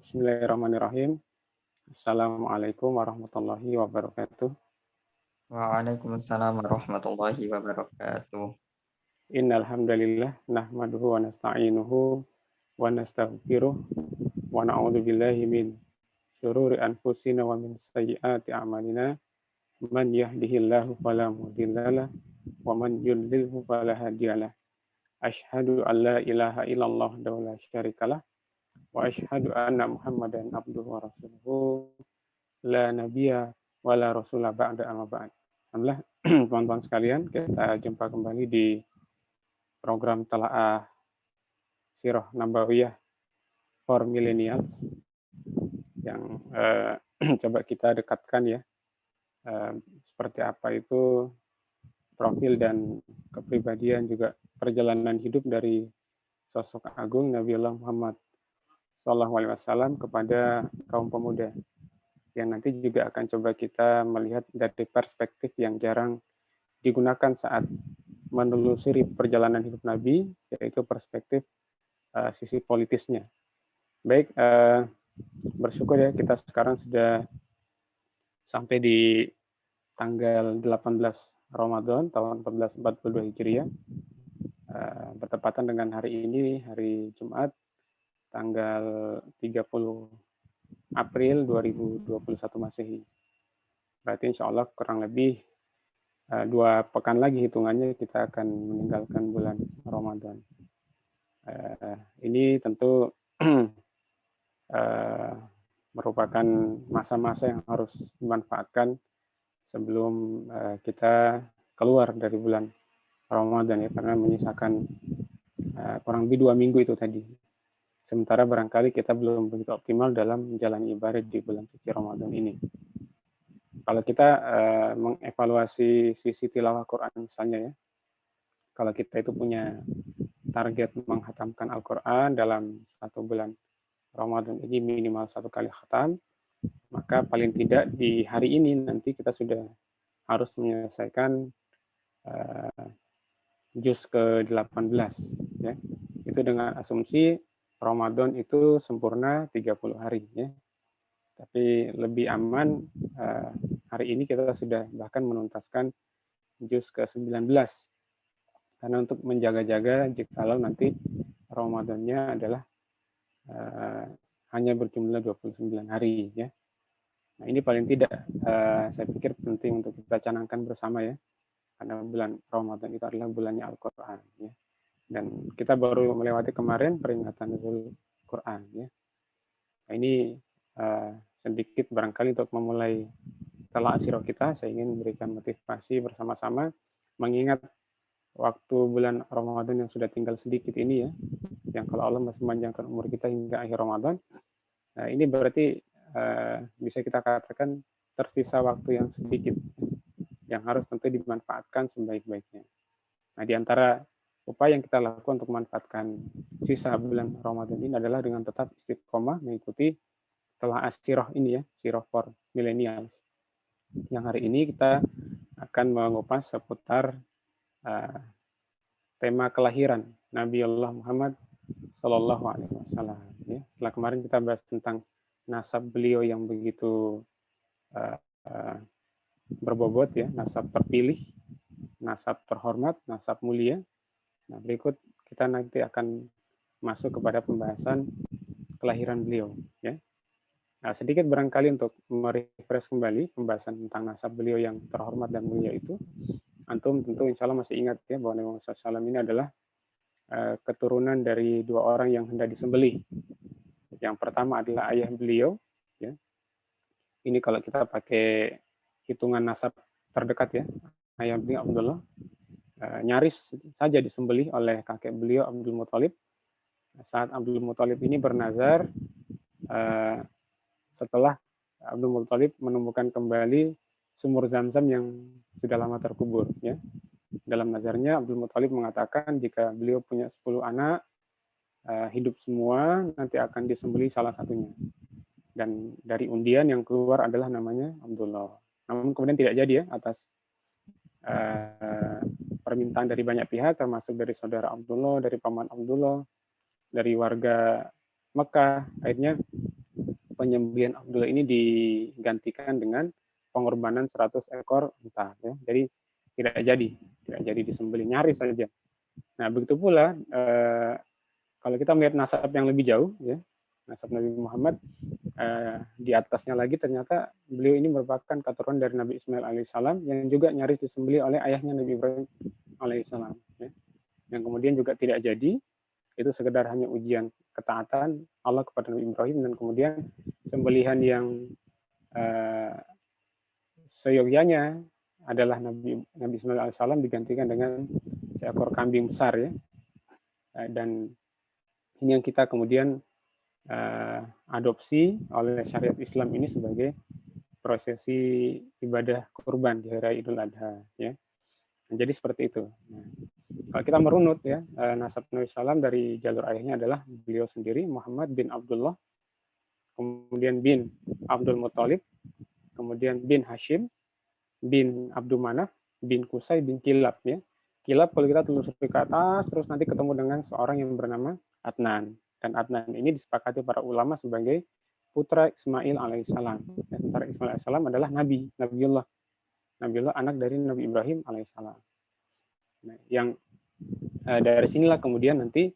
Bismillahirrahmanirrahim. Assalamualaikum warahmatullahi wabarakatuh. Waalaikumsalam warahmatullahi wabarakatuh. Innal hamdalillah nahmaduhu wa nasta'inuhu wa nastaghfiruh wa na'udzu billahi min syururi anfusina wa min sayyiati a'malina. Man yahdihillahu fala mudhillalah wa man yudlilhu fala hadiyalah. Asyhadu an la ilaha illallah wa la syarikalah wa asyhadu anna Muhammadan abduhu wa rasuluhu la nabiyya wa la rasulah ba'da amma ba'd. Alhamdulillah, teman-teman sekalian, kita jumpa kembali di program Telaah Sirah Nabawiyah for Millennials yang coba kita dekatkan ya, seperti apa itu profil dan kepribadian juga perjalanan hidup dari sosok agung Nabiullah Muhammad SAW kepada kaum pemuda, yang nanti juga akan coba kita melihat dari perspektif yang jarang digunakan saat menelusuri perjalanan hidup Nabi, yaitu perspektif sisi politisnya. Baik, bersyukur ya kita sekarang sudah sampai di tanggal 18 Ramadan tahun 1442 Hijriah, bertepatan dengan hari ini, hari Jumat, tanggal 30 April 2021 Masehi. Berarti insya Allah kurang lebih 2 pekan lagi hitungannya kita akan meninggalkan bulan Ramadan. Ini tentu merupakan masa-masa yang harus dimanfaatkan sebelum kita keluar dari bulan Ramadan ya, karena menyisakan kurang lebih 2 minggu itu tadi. Sementara barangkali kita belum begitu optimal dalam menjalani ibadah di bulan suci Ramadan ini. Kalau kita mengevaluasi sisi tilawah Quran misalnya ya, kalau kita itu punya target menghatamkan Al-Quran dalam 1 bulan Ramadan ini minimal 1 kali khatam, maka paling tidak di hari ini nanti kita sudah harus menyelesaikan juz ke-18 ya. Itu dengan asumsi Ramadan itu sempurna 30 hari ya. Tapi lebih aman hari ini kita sudah bahkan menuntaskan juz ke-19. Karena untuk menjaga-jaga jikalau nanti Ramadannya adalah hanya berjumlah 29 hari ya. Nah, ini paling tidak saya pikir penting untuk kita canangkan bersama ya. Karena bulan Ramadan itu adalah bulannya Al-Qur'an ya. Dan kita baru melewati kemarin peringatan Nuzul Quran ya. Nah, ini sedikit barangkali untuk memulai telaah sirah kita, saya ingin memberikan motivasi bersama-sama mengingat waktu bulan Ramadan yang sudah tinggal sedikit ini ya, yang kalau Allah masih memanjangkan umur kita hingga akhir Ramadan, nah ini berarti bisa kita katakan tersisa waktu yang sedikit, yang harus tentu dimanfaatkan sebaik-baiknya. Nah, di antara upaya yang kita lakukan untuk memanfaatkan sisa bulan Ramadan ini adalah dengan tetap istiqomah mengikuti telaah sirah ini ya, sirah for millennials. Yang hari ini kita akan mengupas seputar tema kelahiran Nabiullah Muhammad Shallallahu Alaihi Wasallam. Ya. Setelah kemarin kita bahas tentang nasab beliau yang begitu berbobot ya, nasab terpilih, nasab terhormat, nasab mulia. Nah, berikut kita nanti akan masuk kepada pembahasan kelahiran beliau ya. Nah, sedikit barangkali untuk merefresh kembali pembahasan tentang nasab beliau yang terhormat dan mulia itu. Antum tentu insya Allah masih ingat ya bahwa Nabi Muhammad SAW ini adalah keturunan dari 2 orang yang hendak disembelih. Yang pertama adalah ayah beliau. Ya. Ini kalau kita pakai hitungan nasab terdekat ya, ayah beliau Abdullah nyaris saja disembelih oleh kakek beliau Abdul Muthalib. Saat Abdul Muthalib ini bernazar setelah Abdul Muthalib menemukan kembali sumur Zam-Zam yang sudah lama terkubur ya. Dalam nazarnya Abdul Muthalib mengatakan jika beliau punya 10 anak hidup semua nanti akan disembelih salah satunya. Dan dari undian yang keluar adalah namanya Abdullah. Namun kemudian tidak jadi ya atas permintaan dari banyak pihak termasuk dari saudara Abdullah, dari paman Abdullah, dari warga Mekah. Akhirnya penyembelihan Abdullah ini digantikan dengan pengorbanan 100 ekor unta. Ya. Jadi tidak jadi disembelih, nyaris saja. Nah, begitu pula kalau kita melihat nasab yang lebih jauh, ya, nasab Nabi Muhammad, di atasnya lagi ternyata beliau ini merupakan keturunan dari Nabi Ismail alaihissalam yang juga nyaris disembelih oleh ayahnya Nabi Ibrahim alaihissalam. Ya. Yang kemudian juga tidak jadi, itu sekedar hanya ujian ketaatan Allah kepada Nabi Ibrahim, dan kemudian sembelihan yang seyogyanya adalah Nabi Ismail alaihissalam digantikan dengan seekor kambing besar, ya. Dan ini yang kita kemudian adopsi oleh syariat Islam ini sebagai prosesi ibadah kurban di hari Idul Adha, ya. Jadi seperti itu. Nah, kalau kita merunut, ya, nasab Nabi Sallam dari jalur ayahnya adalah beliau sendiri Muhammad bin Abdullah, kemudian bin Abdul Muthalib, kemudian bin Hashim, bin Abdul Manaf, bin Qusay, bin Kilab, ya. Kilab kalau kita telusuri ke atas terus nanti ketemu dengan seorang yang bernama Adnan. Dan Adnan ini disepakati para ulama sebagai putra Ismail alaihissalam. Dan putra Ismail alaihissalam adalah Nabiullah anak dari Nabi Ibrahim alaihissalam. Nah, yang dari sinilah kemudian nanti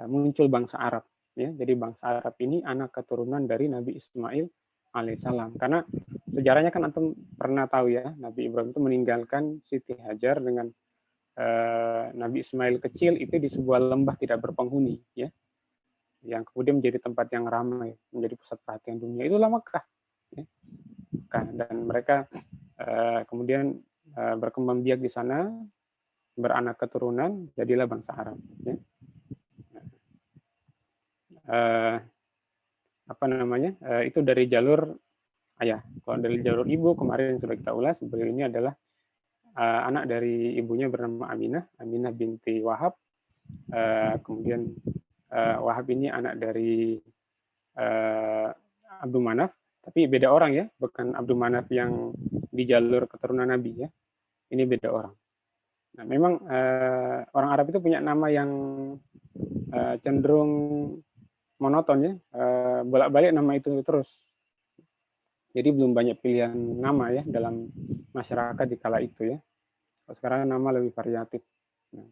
muncul bangsa Arab. Ya, jadi bangsa Arab ini anak keturunan dari Nabi Ismail alaihissalam. Karena sejarahnya kan antum pernah tahu, ya, Nabi Ibrahim itu meninggalkan Siti Hajar dengan Nabi Ismail kecil itu di sebuah lembah tidak berpenghuni, ya, yang kemudian menjadi tempat yang ramai, menjadi pusat perhatian dunia. Itulah Mekah, ya. Dan mereka kemudian berkembang biak di sana, beranak keturunan, jadilah bangsa Arab. Ya. Apa namanya? Itu dari jalur ayah. Kalau dari jalur ibu kemarin sudah kita ulas, beliau ini adalah anak dari ibunya bernama Aminah binti Wahab. Kemudian Wahab ini anak dari Abdul Manaf, tapi beda orang, ya, bukan Abdul Manaf yang di jalur keturunan Nabi, ya. Ini beda orang. Nah, memang orang Arab itu punya nama yang cenderung monoton, ya, bolak-balik nama itu terus. Jadi belum banyak pilihan nama, ya, dalam masyarakat di kala itu, ya. Sekarang nama lebih variatif. Nah,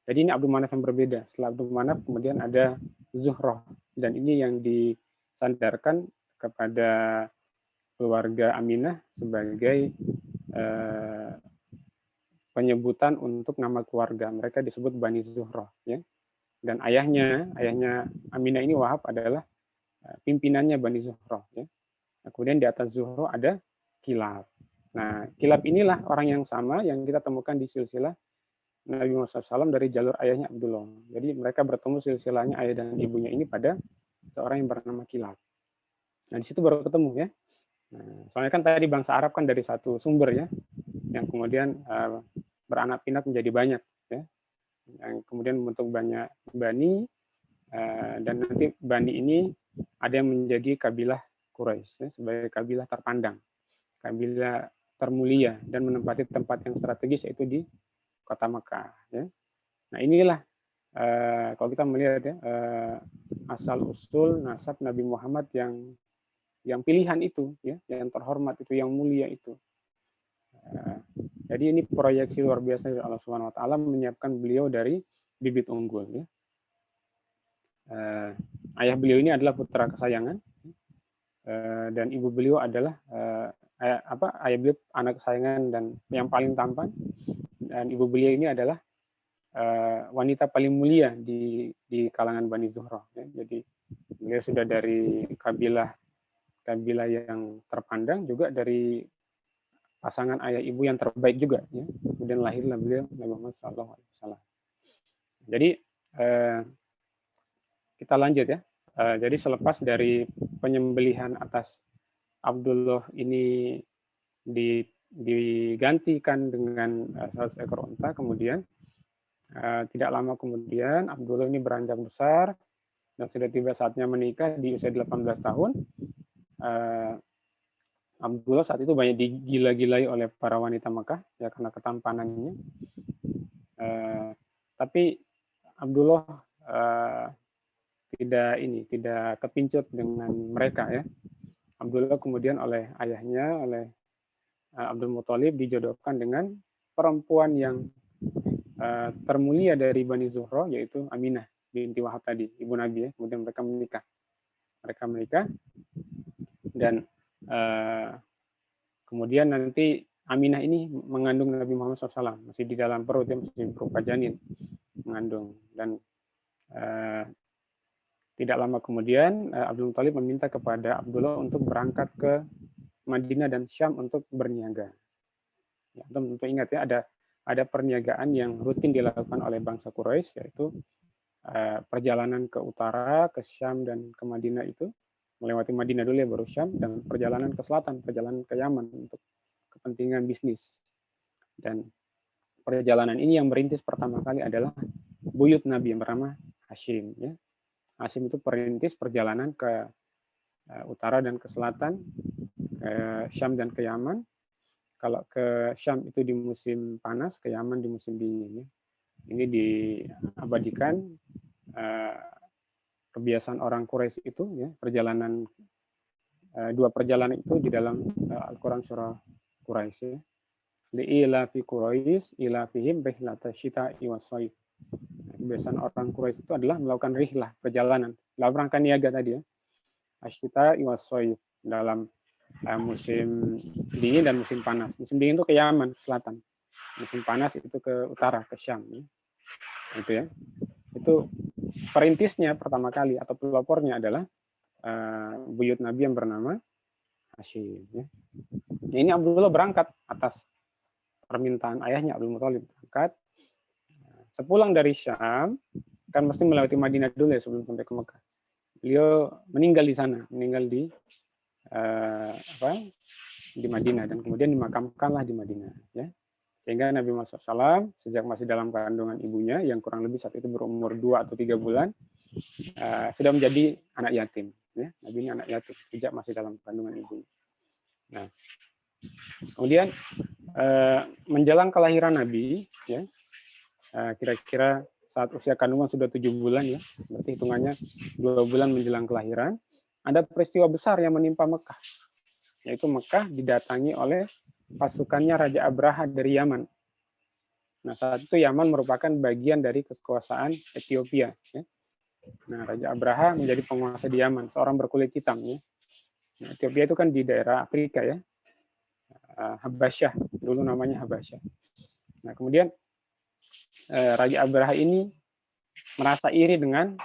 jadi ini Abdul Manaf yang berbeda. Setelah Abdul Manaf kemudian ada Zuhroh, dan ini yang disandarkan kepada keluarga Aminah sebagai penyebutan untuk nama keluarga. Mereka disebut Bani Zuhroh, ya. Dan ayahnya Aminah ini Wahab adalah pimpinannya Bani Zuhroh, ya. Nah, kemudian di atas Zuhroh ada Kilab. Nah, Kilab inilah orang yang sama yang kita temukan di silsilah Nabi Muhammad SAW dari jalur ayahnya Abdullah. Jadi mereka bertemu silsilahnya ayah dan ibunya ini pada seorang yang bernama Kilab. Nah, di situ baru ketemu, ya. Nah, soalnya kan tadi bangsa Arab kan dari satu sumber, ya, yang kemudian beranak pinak menjadi banyak, ya, yang kemudian membentuk banyak bani, dan nanti bani ini ada yang menjadi kabilah Quraisy, ya, sebagai kabilah terpandang, kabilah termulia dan menempati tempat yang strategis yaitu di kota Mekah, ya. Nah, inilah kalau kita melihat, ya, asal usul nasab Nabi Muhammad yang pilihan itu, ya, yang terhormat itu, yang mulia itu. Jadi ini proyeksi luar biasa dari Allah Subhanahu Wa Taala menyiapkan beliau dari bibit unggul, ya. Ayah beliau ini adalah putra kesayangan, dan ibu beliau adalah ayah beliau anak kesayangan dan yang paling tampan, dan ibu beliau ini adalah wanita paling mulia di kalangan Bani Zuhroh, ya. Jadi beliau sudah dari kabilah yang terpandang, juga dari pasangan ayah ibu yang terbaik juga, ya. Kemudian lahirlah beliau Nabi Muhammad SAW. Jadi kita lanjut, ya. Jadi selepas dari penyembelihan atas Abdullah ini digantikan dengan 100 ekor unta, kemudian tidak lama kemudian Abdullah ini beranjak besar dan sudah tiba saatnya menikah di usia 18 tahun. Abdullah saat itu banyak digila-gilai oleh para wanita Mekah, ya, karena ketampanannya. Tapi Abdullah tidak kepincut dengan mereka, ya. Abdullah kemudian oleh ayahnya, oleh Abdul Muthalib dijodohkan dengan perempuan yang termulia dari Bani Zuhro, yaitu Aminah binti Wahab tadi, ibu Nabi ya. Kemudian mereka menikah. Dan kemudian nanti Aminah ini mengandung Nabi Muhammad SAW, masih di dalam perut, ya, masih berupa janin mengandung. Dan tidak lama kemudian Abdul Muthalib meminta kepada Abdullah untuk berangkat ke Madinah dan Syam untuk berniaga. Ya, tentu ingat ya, ada perniagaan yang rutin dilakukan oleh bangsa Quraisy, yaitu perjalanan ke utara, ke Syam dan ke Madinah itu, melewati Madinah dulu ya baru Syam, dan perjalanan ke selatan, perjalanan ke Yaman untuk kepentingan bisnis. Dan perjalanan ini yang merintis pertama kali adalah buyut Nabi yang bernama Hashim. Ya. Hashim itu perintis perjalanan ke utara dan ke selatan, ke Syam dan ke Yaman. Kalau ke Syam itu di musim panas, ke Yaman di musim dingin. Ya. Ini diabadikan kebiasaan orang Quraisy itu, ya, perjalanan dua perjalanan itu di dalam Al-Quran surah Quraisy. Ya. Li'ilafi Quraisy ilafihim rihlata syita'i was-shaif. Kebiasaan orang Quraisy itu adalah melakukan rihlah, perjalanan, dalam rangka niaga tadi ya. Asyita'i was-shaif, dalam musim dingin dan musim panas. Musim dingin itu ke Yaman, ke selatan. Musim panas itu ke utara, ke Syam. Ya. Itu ya. Itu perintisnya pertama kali atau pelopornya adalah buyut Nabi yang bernama Hashim. Ya. Ini Abdullah berangkat atas permintaan ayahnya, Abdul Muthalib berangkat. Sepulang dari Syam, kan mesti melewati Madinah dulu ya sebelum sampai ke Mekah. Beliau meninggal di sana, meninggal di di Madinah, dan kemudian dimakamkanlah di Madinah. Ya. Sehingga Nabi Muhammad SAW sejak masih dalam kandungan ibunya yang kurang lebih saat itu berumur 2 atau 3 bulan sudah menjadi anak yatim. Ya. Nabi ini anak yatim sejak masih dalam kandungan ibunya. Nah, kemudian menjelang kelahiran Nabi, ya, kira-kira saat usia kandungan sudah 7 bulan ya, berarti hitungannya 2 bulan menjelang kelahiran, ada peristiwa besar yang menimpa Mekah, yaitu Mekah didatangi oleh pasukannya Raja Abraha dari Yaman. Nah, saat itu Yaman merupakan bagian dari kekuasaan Ethiopia. Ya. Nah, Raja Abraha menjadi penguasa di Yaman, seorang berkulit hitam. Ya. Nah, Ethiopia itu kan di daerah Afrika ya, Habasyah, dulu namanya Habasyah. Nah, kemudian Raja Abraha ini merasa iri dengan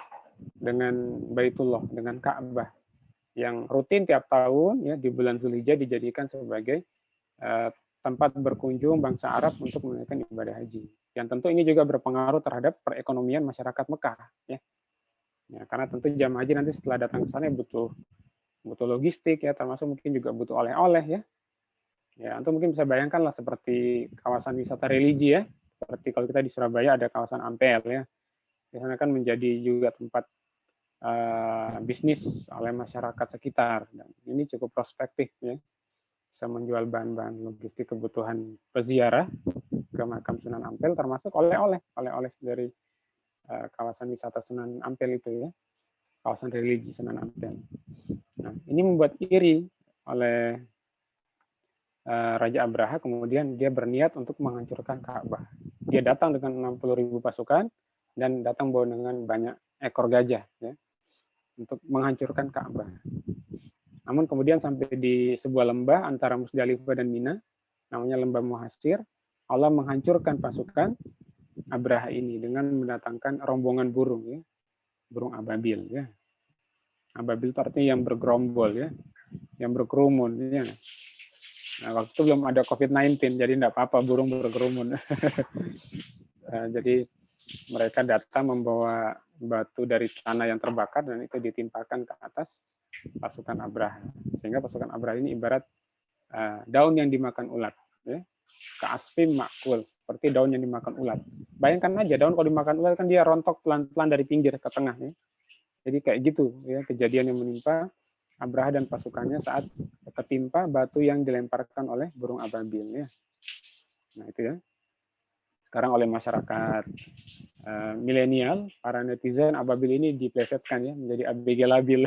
Baitullah, dengan Ka'bah yang rutin tiap tahun ya di bulan Zulhijjah dijadikan sebagai tempat berkunjung bangsa Arab untuk menunaikan ibadah haji. Yang tentu ini juga berpengaruh terhadap perekonomian masyarakat Mekah ya. Ya, karena tentu jamaah haji nanti setelah datang ke sana butuh logistik ya, termasuk mungkin juga butuh oleh-oleh ya. Ya, antum mungkin bisa bayangkan lah seperti kawasan wisata religi ya. Seperti kalau kita di Surabaya ada kawasan Ampel ya. Di sana kan menjadi juga tempat bisnis oleh masyarakat sekitar. Dan ini cukup prospektif ya. Bisa menjual bahan-bahan logistik kebutuhan peziarah ke makam Sunan Ampel, termasuk oleh-oleh dari kawasan wisata Sunan Ampel itu ya. Kawasan religi Sunan Ampel. Nah, ini membuat iri oleh Raja Abraha, kemudian dia berniat untuk menghancurkan Ka'bah. Dia datang dengan 60.000 pasukan dan datang bawa dengan banyak ekor gajah ya, untuk menghancurkan Ka'bah. Namun kemudian sampai di sebuah lembah antara Musdalifah dan Mina, namanya lembah Muhasir, Allah menghancurkan pasukan Abraha ini dengan mendatangkan rombongan burung ya, burung ababil ya. Ababil itu artinya yang bergerombol ya, yang berkerumun ya. Nah, waktu itu belum ada COVID-19, jadi tidak apa-apa burung berkerumun. Jadi mereka datang membawa batu dari tanah yang terbakar dan itu ditimpakan ke atas pasukan Abraha. Sehingga pasukan Abraha ini ibarat daun yang dimakan ulat. Ya. Ka'asfim makul, seperti daun yang dimakan ulat. Bayangkan aja daun kalau dimakan ulat kan dia rontok pelan-pelan dari pinggir ke tengah. Ya. Jadi kayak gitu ya kejadian yang menimpa Abraha dan pasukannya saat ketimpa batu yang dilemparkan oleh burung ababil ya. Nah itu ya. Sekarang oleh masyarakat milenial, para netizen ababil ini diplesetkan ya menjadi ABG labil.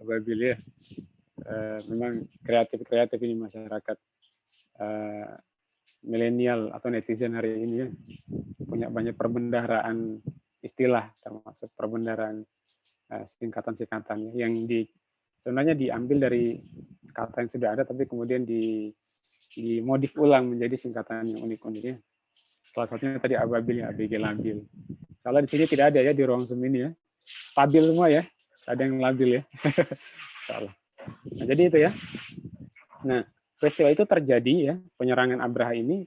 Ababil ya. Memang kreatif ini masyarakat milenial atau netizen hari ini ya, punya banyak perbendaharaan istilah, termasuk perbendaharaan singkatan-singkatan yang sebenarnya diambil dari kata yang sudah ada tapi kemudian dimodif ulang menjadi singkatan yang unik-unik ya. Salah satunya tadi ababil ya, ABG labil. Kalau di sini tidak ada ya, di ruang Zoom ini ya. Stabil semua ya, ada yang labil ya. Salah. Nah, jadi itu ya. Nah, peristiwa itu terjadi ya, penyerangan Abraha ini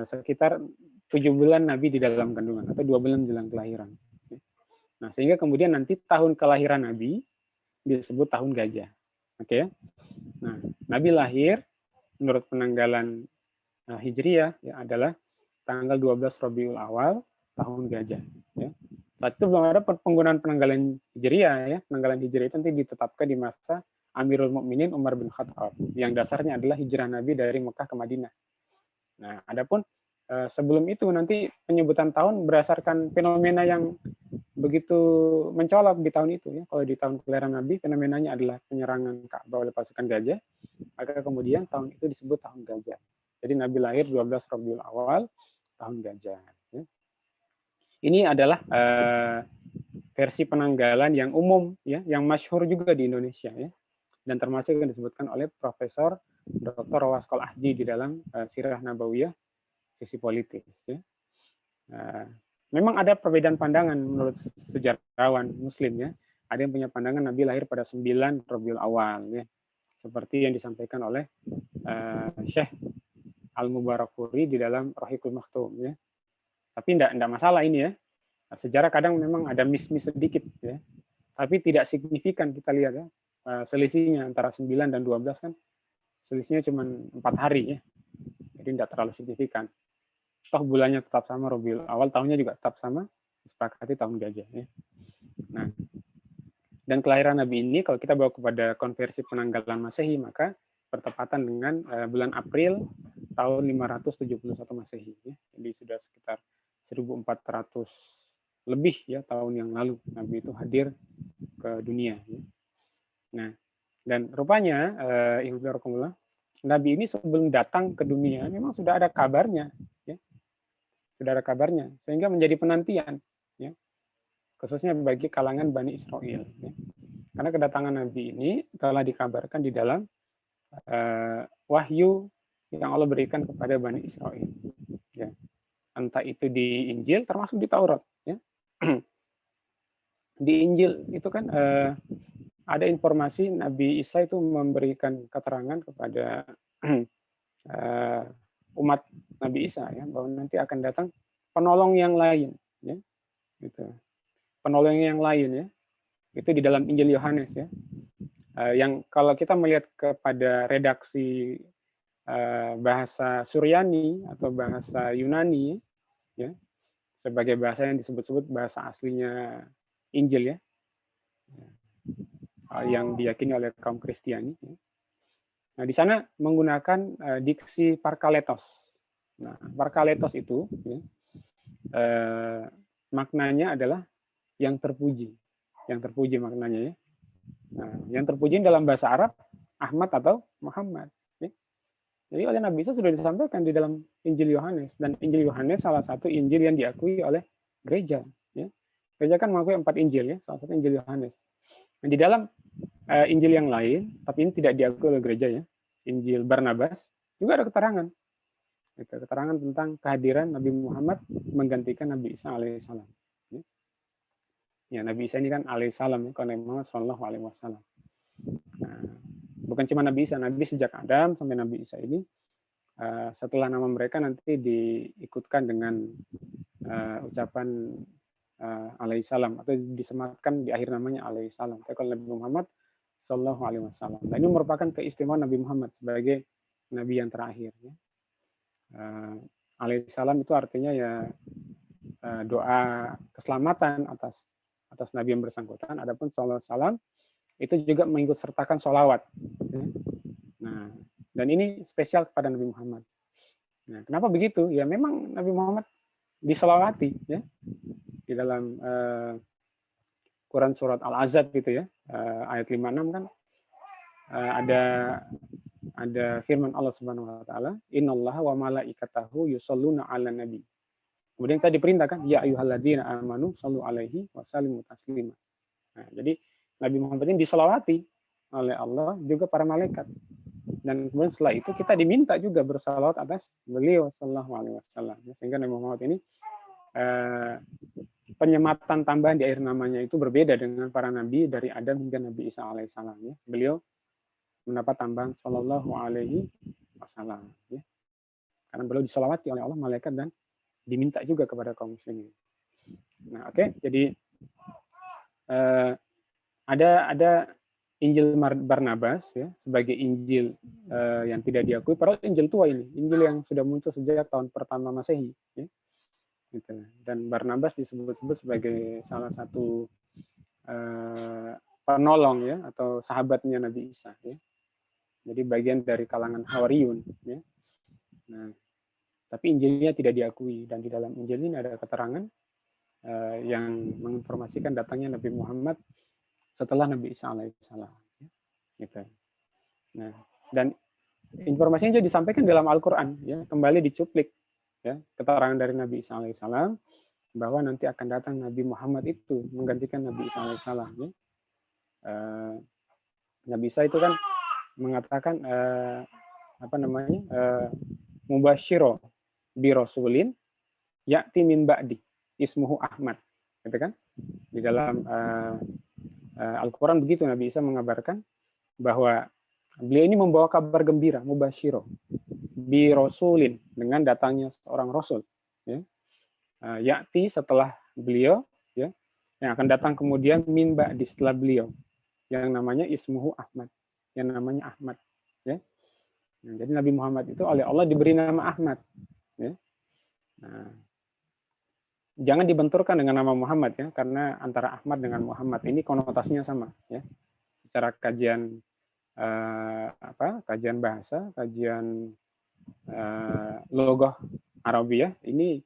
sekitar 7 bulan Nabi di dalam kandungan atau 2 bulan menjelang kelahiran. Nah, sehingga kemudian nanti tahun kelahiran Nabi disebut tahun gajah. Oke ya. Nah, Nabi lahir menurut penanggalan Hijriyah ya adalah tanggal 12 Rabiul Awal tahun gajah ya. Saat itu belum ada penggunaan penanggalan Hijriyah ya. Penanggalan Hijriyah itu nanti ditetapkan di masa Amirul Mukminin Umar bin Khattab yang dasarnya adalah hijrah Nabi dari Mekah ke Madinah. Nah, adapun sebelum itu nanti penyebutan tahun berdasarkan fenomena yang begitu mencolok di tahun itu ya. Kalau di tahun kelahiran Nabi fenomenanya adalah penyerangan Ka'bah oleh pasukan gajah, maka kemudian tahun itu disebut tahun gajah. Jadi Nabi lahir 12 Rabiul Awal tahun gajah. Ya. Ini adalah versi penanggalan yang umum ya, yang masyhur juga di Indonesia ya. Dan termasuk yang disebutkan oleh Profesor Dr. Waskol Ahji di dalam Sirah Nabawiyah sisi politis. Ya. Memang ada perbedaan pandangan menurut sejarawan Muslim ya. Ada yang punya pandangan Nabi lahir pada 9 Rabiul Awal ya. Seperti yang disampaikan oleh Syekh Al-Mubarakfuri di dalam Rahiqul Maktum ya. Tapi enggak masalah ini ya. Sejarah kadang memang ada miss-miss sedikit ya. Tapi tidak signifikan kita lihat ya. Selisihnya antara 9 dan 12 kan selisihnya cuma 4 hari ya. Jadi tidak terlalu signifikan. Toh bulannya tetap sama Rabiul Awal, tahunnya juga tetap sama, disepakati tahun gajah ya. Nah, dan kelahiran Nabi ini kalau kita bawa kepada konversi penanggalan Masehi maka bertepatan dengan bulan April tahun 571 Masehi ya. Jadi sudah sekitar 1400 lebih ya tahun yang lalu Nabi itu hadir ke dunia ya. Nah, dan rupanya Nabi ini sebelum datang ke dunia memang sudah ada kabarnya ya. Sudah ada kabarnya sehingga menjadi penantian ya. Khususnya bagi kalangan Bani Israel ya. Karena kedatangan Nabi ini telah dikabarkan di dalam wahyu yang Allah berikan kepada Bani Israel ya. Entah itu di Injil termasuk di Taurat ya. Di Injil itu kan ada informasi Nabi Isa itu memberikan keterangan kepada umat Nabi Isa ya bahwa nanti akan datang penolong yang lain ya. Gitu. Penolong yang lain ya. Itu di dalam Injil Yohanes ya. Yang kalau kita melihat kepada redaksi bahasa Suryani atau bahasa Yunani ya sebagai bahasa yang disebut-sebut bahasa aslinya Injil ya. Yang diyakini oleh kaum Kristiani. Nah, di sana menggunakan diksi parkaletos. Nah, parkaletos itu ya, maknanya adalah yang terpuji. Yang terpuji maknanya ya. Nah, yang terpuji dalam bahasa Arab Ahmad atau Muhammad. Ya. Jadi oleh Nabi Isa sudah disampaikan di dalam Injil Yohanes dan Injil Yohanes salah satu Injil yang diakui oleh gereja. Ya. Gereja kan mengakui 4 Injil ya, salah satu Injil Yohanes. Nah, di dalam Injil yang lain, tapi ini tidak diakui oleh gereja ya, Injil Barnabas, juga ada keterangan. Keterangan tentang kehadiran Nabi Muhammad menggantikan Nabi Isa alaihissalam. Ya, Nabi Isa ini kan alaihissalam, karena Muhammad sallallahu alaihi wasallam. Nah, bukan cuma Nabi Isa, Nabi sejak Adam sampai Nabi Isa ini, setelah nama mereka nanti diikutkan dengan ucapan alaihissalam atau disematkan di akhir namanya alaihissalam. Kalau Nabi Muhammad sallallahu alaihi wasallam. Nah, ini merupakan keistimewaan Nabi Muhammad sebagai nabi yang terakhir ya. Alaihissalam itu artinya ya doa keselamatan atas nabi yang bersangkutan. Adapun sallallahu alaihi wasallam itu juga mengikut sertakan sholawat. Ya. Nah, dan ini spesial kepada Nabi Muhammad. Nah, kenapa begitu? Ya memang Nabi Muhammad disolawati ya di dalam Quran surat Al-Ahzab gitu ya, ayat 56 kan ada firman Allah Subhanahu wa taala, "Innallaha wa malaikatahu yusholluna 'alan nabi." Kemudian kita diperintahkan, "Ya ayyuhalladzina amanu shallu 'alaihi wa sallimu taslima." Nah, jadi Nabi Muhammad ini diselawati oleh Allah juga para malaikat. Dan kemudian setelah itu kita diminta juga bersalawat atas beliau sallallahu alaihi wasallam. Sehingga Nabi Muhammad ini penyematan tambahan di akhir namanya itu berbeda dengan para nabi dari Adam hingga Nabi Isa alaihissalam. Ya. Beliau mendapat tambahan sallallahu alaihi wasallam. Ya. Karena beliau diselawati oleh Allah, malaikat, dan diminta juga kepada kaum muslimin. Nah, oke, jadi ada Injil Barnabas ya sebagai Injil yang tidak diakui, padahal Injil tua ini, Injil yang sudah muncul sejak tahun pertama Masehi. Ya. Gitu. Dan Barnabas disebut-sebut sebagai salah satu penolong ya atau sahabatnya Nabi Isa. Ya. Jadi bagian dari kalangan Hawariyun. Ya. Nah, tapi Injilnya tidak diakui, dan di dalam Injil ini ada keterangan yang menginformasikan datangnya Nabi Muhammad setelah Nabi Isa alaihissalam. Gitu. Nah, dan informasinya juga disampaikan dalam Al-Quran, ya, kembali dicuplik, ya, keterangan dari Nabi Isa alaihissalam bahwa nanti akan datang Nabi Muhammad itu menggantikan Nabi Isa alaihissalam. Ya. Nabi Isa itu kan mengatakan mubasyiro bi rasulin ya'ti min ba'di ismuhu Ahmad, gitu kan? Di dalam Al-Quran begitu Nabi Isa mengabarkan bahwa beliau ini membawa kabar gembira, mubasyiro bi rasulin, dengan datangnya seorang rasul, ya. Ya'ti setelah beliau, ya, yang akan datang kemudian min ba'di setelah beliau, yang namanya ismuhu Ahmad, yang namanya Ahmad, ya. Nah, jadi Nabi Muhammad itu oleh Allah diberi nama Ahmad, ya. Nah, jangan dibenturkan dengan nama Muhammad ya, karena antara Ahmad dengan Muhammad ini konotasinya sama ya. Secara kajian kajian bahasa, kajian logoh Arabiyah, ini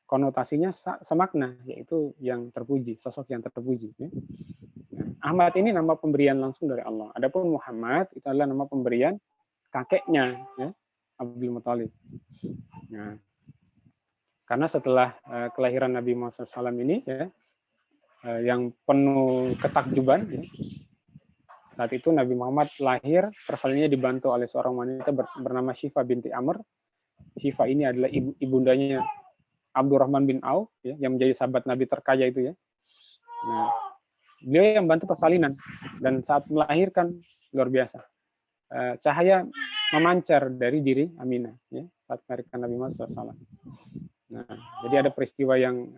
konotasinya semakna, yaitu yang terpuji, sosok yang terpuji ya. Nah, Ahmad ini nama pemberian langsung dari Allah. Adapun Muhammad itu adalah nama pemberian kakeknya ya, Abdul Muthalib. Nah, karena setelah kelahiran Nabi Muhammad SAW ini ya, yang penuh ketakjuban ya, saat itu Nabi Muhammad lahir, persalinya dibantu oleh seorang wanita bernama Syifa binti Amr. Syifa ini adalah ibundanya Abdurrahman bin Auf ya, yang menjadi sahabat Nabi terkaya itu ya. Nah, beliau yang bantu persalinan, dan saat melahirkan luar biasa. Cahaya memancar dari diri Aminah ya, saat melahirkan Nabi Muhammad SAW. Nah, jadi ada peristiwa yang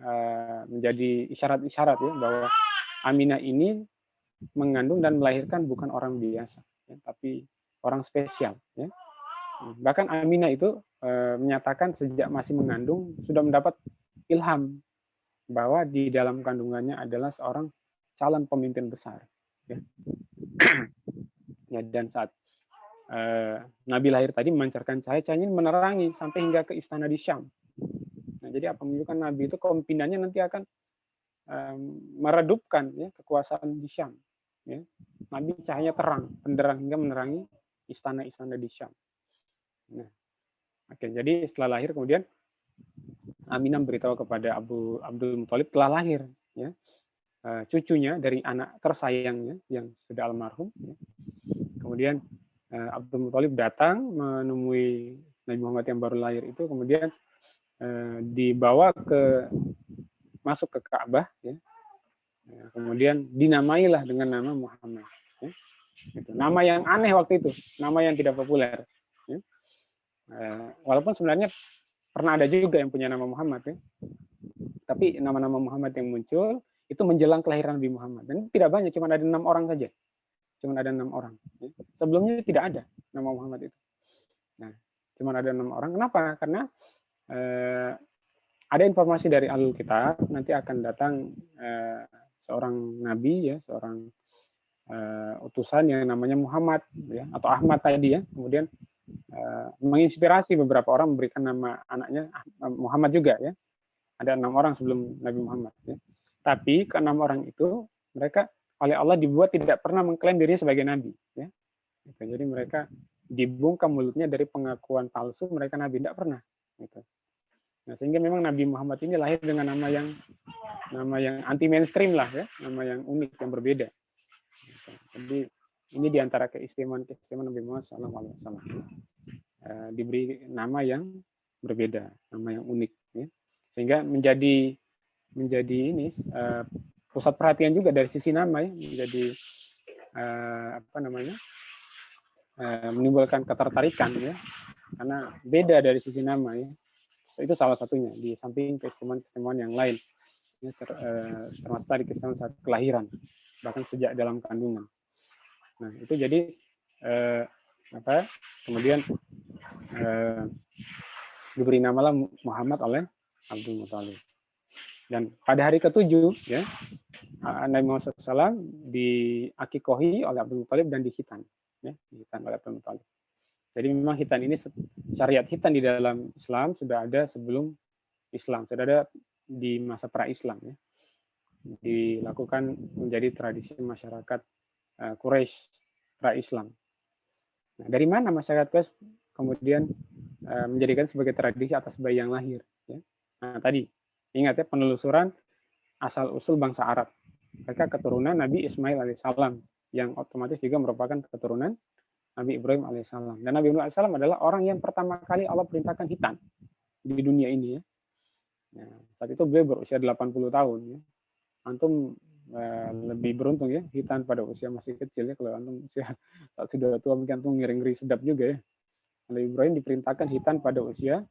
menjadi isyarat-isyarat ya, bahwa Aminah ini mengandung dan melahirkan bukan orang biasa, ya, tapi orang spesial. Ya. Bahkan Aminah itu menyatakan sejak masih mengandung sudah mendapat ilham bahwa di dalam kandungannya adalah seorang calon pemimpin besar. Ya. Ya, dan saat Nabi lahir tadi memancarkan cahaya-cahayanya menerangi sampai hingga ke istana di Syam. Nah, jadi apa menunjukkan Nabi itu kepemimpinannya nanti akan meredupkan ya, kekuasaan di Syam. Ya. Nabi cahaya terang, penderang hingga menerangi istana-istana di Syam. Nah, oke, jadi setelah lahir kemudian Aminah beritahu kepada Abdul Muthalib telah lahir, ya, cucunya dari anak tersayangnya yang sudah almarhum. Ya. Kemudian Abdul Muthalib datang menemui Nabi Muhammad yang baru lahir itu, kemudian dibawa masuk ke Ka'bah, ya. Kemudian dinamailah dengan nama Muhammad. Ya. Gitu. Nama yang aneh waktu itu, nama yang tidak populer. Ya. Walaupun sebenarnya pernah ada juga yang punya nama Muhammad, ya. Tapi nama-nama Muhammad yang muncul itu menjelang kelahiran Nabi Muhammad, dan tidak banyak, cuma ada 6 orang saja. Cuma ada 6 orang. Ya. Sebelumnya tidak ada nama Muhammad itu. Nah, cuma ada 6 orang. Kenapa? Karena ada informasi dari Ahlul Kitab nanti akan datang seorang nabi ya, seorang utusan yang namanya Muhammad ya, atau Ahmad tadi ya. Kemudian menginspirasi beberapa orang memberikan nama anaknya Muhammad juga ya. Ada 6 orang sebelum Nabi Muhammad ya. Tapi ke-6 orang itu Mereka oleh Allah dibuat tidak pernah mengklaim dirinya sebagai nabi, ya. Gitu. Jadi mereka dibungkam mulutnya dari pengakuan palsu mereka nabi, tidak pernah. Gitu. Nah, sehingga memang Nabi Muhammad ini lahir dengan nama yang anti mainstream lah, ya, nama yang unik, yang berbeda. Gitu. Jadi ini diantara keistimewaan Nabi Muhammad SAW. Diberi nama yang berbeda, nama yang unik, ya. Sehingga menjadi ini pusat perhatian juga dari sisi nama, ya, menjadi menimbulkan ketertarikan, ya, karena beda dari sisi nama, ya. Itu salah satunya di samping keistimewaan yang lain, ya, termasuk tadi keistimewaan saat kelahiran, bahkan sejak dalam kandungan. Nah, itu jadi kemudian diberi namalah Muhammad oleh Abdul Muthalib. Dan pada hari ke-7, ya, Nabi Muhammad SAW diakikohi oleh Abdul Muthalib dan dihitan, ya, dihitan oleh Abdul Muthalib. Jadi memang hitan ini, syariat hitan di dalam Islam sudah ada sebelum Islam, sudah ada di masa pra-Islam, ya. Dilakukan menjadi tradisi masyarakat Quraisy pra-Islam. Nah, dari mana masyarakat Quraisy kemudian menjadikan sebagai tradisi atas bayi yang lahir, ya? Nah, tadi ingat, ya, penelusuran asal-usul bangsa Arab. Mereka keturunan Nabi Ismail alaihissalam yang otomatis juga merupakan keturunan Nabi Ibrahim alaihissalam. Dan Nabi Ibrahim alaihissalam adalah orang yang pertama kali Allah perintahkan hitan di dunia ini, ya. Nah, saat itu beliau berusia 80 tahun, ya. Antum lebih beruntung, ya, hitan pada usia masih kecil, ya. Kalau antum usia saat sudah tua mungkin antum ngeri-ngeri sedap juga, ya. Nabi Ibrahim diperintahkan hitan pada usia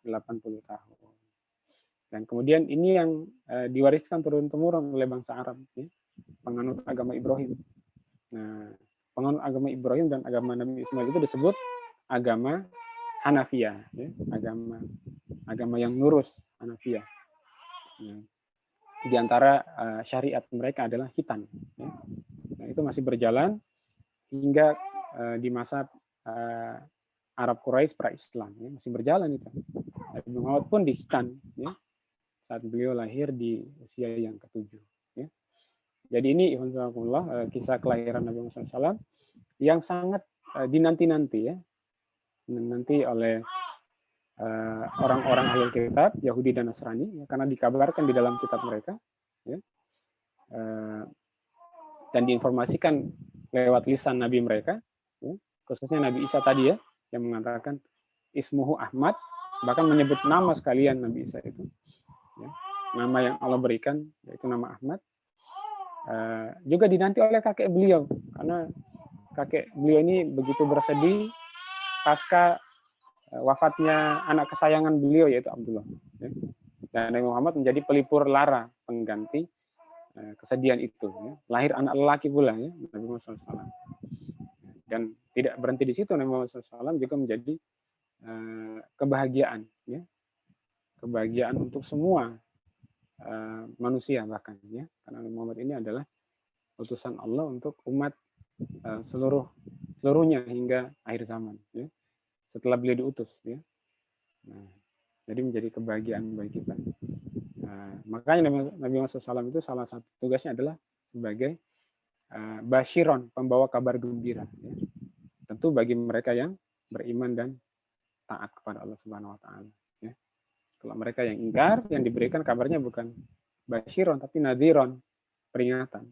80 tahun. Dan kemudian ini yang diwariskan turun-temurun oleh bangsa Arab, ya, penganut agama Ibrahim. Nah, penganut agama Ibrahim dan agama Nabi Ismail itu disebut agama Hanafiyah, ya, agama yang lurus, Hanafiyah. Nah, di antara syariat mereka adalah hitan, ya. Nah, itu masih berjalan hingga di masa Arab Quraisy pra-Islam, ya, masih berjalan itu. Nabi Muhammad pun dihitan, ya, saat beliau lahir di usia yang ke-7, ya. Jadi ini kisah kelahiran Nabi Muhammad SAW yang sangat dinanti-nanti, ya, nanti oleh orang-orang ahli kitab Yahudi dan Nasrani, ya, karena dikabarkan di dalam kitab mereka, ya, dan diinformasikan lewat lisan Nabi mereka, ya, khususnya Nabi Isa tadi, ya, yang mengatakan Ismuhu Ahmad, bahkan menyebut nama sekalian Nabi Isa itu, ya, nama yang Allah berikan yaitu nama Ahmad. Juga dinanti oleh kakek beliau, karena kakek beliau ini begitu bersedih pasca wafatnya anak kesayangan beliau yaitu Abdullah, ya. Dan Nabi Muhammad menjadi pelipur lara pengganti kesedihan itu, ya. Lahir anak lelaki pula, ya, Nabi Muhammad SAW. Dan tidak berhenti di situ, Nabi Muhammad SAW juga menjadi kebahagiaan, ya, kebahagiaan untuk semua manusia bahkan, ya, karena Nabi Muhammad ini adalah utusan Allah untuk umat seluruhnya hingga akhir zaman, ya, setelah beliau diutus, ya. Nah, jadi menjadi kebahagiaan bagi kita. Makanya Nabi Muhammad SAW itu salah satu tugasnya adalah sebagai basyiron, pembawa kabar gembira, ya. Tentu bagi mereka yang beriman dan taat kepada Allah Subhanahu Wa Taala. Kalau mereka yang ingkar, yang diberikan kabarnya bukan basyiron, tapi nadhiron, peringatan.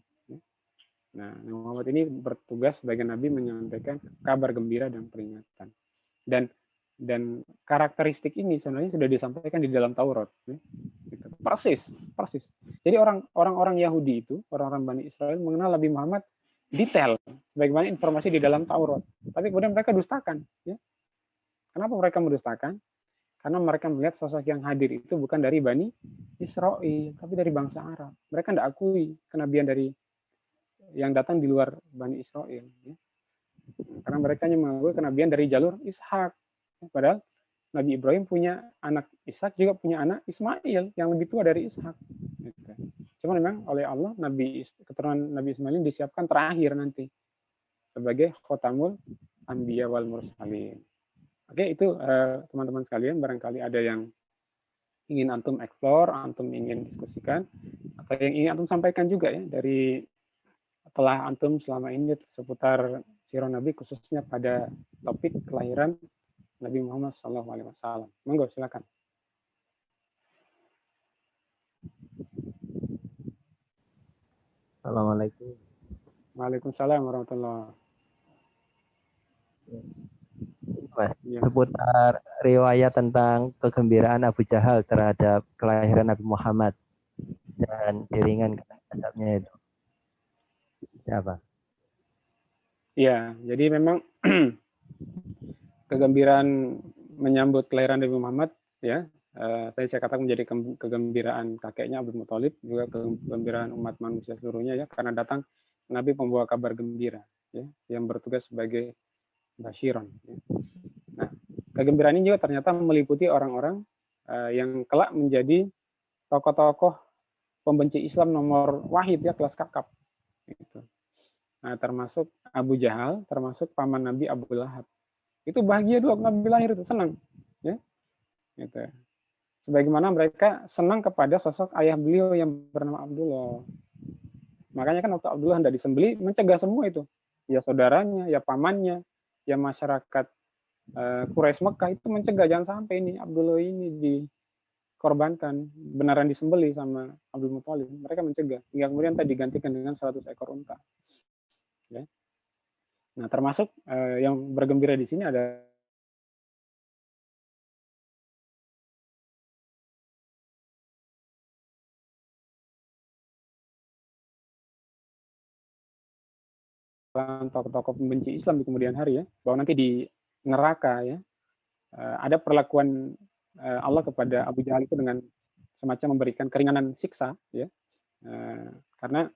Nah, Nabi Muhammad ini bertugas sebagai Nabi menyampaikan kabar gembira dan peringatan. Dan karakteristik ini sebenarnya sudah disampaikan di dalam Taurat. Persis. Jadi orang-orang Yahudi itu, orang-orang Bani Israel mengenal Nabi Muhammad detail, sebagaimana informasi di dalam Taurat. Tapi kemudian mereka dustakan. Ya. Kenapa mereka mendustakan? Karena mereka melihat sosok yang hadir itu bukan dari Bani Israel, tapi dari bangsa Arab. Mereka tidak akui kenabian dari yang datang di luar Bani Israel. Ya. Karena mereka hanya mengakui kenabian dari jalur Ishak. Padahal Nabi Ibrahim punya anak Ishak, juga punya anak Ismail yang lebih tua dari Ishak. Cuma memang oleh Allah, keturunan Nabi Ismail ini disiapkan terakhir nanti sebagai khotamul anbiya wal mursalin. Oke, itu teman-teman sekalian, barangkali ada yang ingin antum explore, antum ingin diskusikan, atau yang ingin antum sampaikan juga, ya, dari telah antum selama ini seputar sirah Nabi, khususnya pada topik kelahiran Nabi Muhammad SAW. Monggo, silakan. Assalamualaikum. Waalaikumsalam warahmatullahi Mas, wabarakatuh. seputar riwayat tentang kegembiraan Abu Jahal terhadap kelahiran Nabi Muhammad dan diringankan azabnya itu. Siapa? Ya, jadi memang kegembiraan menyambut kelahiran Nabi Muhammad, ya, tadi saya katakan menjadi kegembiraan kakeknya Abdul Muthalib, juga kegembiraan umat manusia seluruhnya, ya, karena datang Nabi pembawa kabar gembira, ya, yang bertugas sebagai basyiron. Ya. Nah, kegembiraan ini juga ternyata meliputi orang-orang yang kelak menjadi tokoh-tokoh pembenci Islam nomor wahid, ya, kelas kakap. Gitu. Nah, termasuk Abu Jahal, termasuk paman Nabi Abu Lahab. Itu bahagia dulu Nabi lahir, itu senang, ya. Gitu. Sebagaimana mereka senang kepada sosok ayah beliau yang bernama Abdullah. Makanya kan waktu Abdullah hendak disembelih, mencegah semua itu. Ya saudaranya, ya pamannya, ya masyarakat Quraisy Mekah itu mencegah, jangan sampai ini Abdullah ini dikorbankan, beneran disembelih sama Abdul Muthalib. Mereka mencegah, hingga kemudian tadi digantikan dengan 100 ekor unta. Ya. Nah, termasuk yang bergembira di sini ada tokoh-tokoh pembenci Islam di kemudian hari, ya, bahwa nanti di neraka, ya, ada perlakuan Allah kepada Abu Jahal itu dengan semacam memberikan keringanan siksa, ya, karena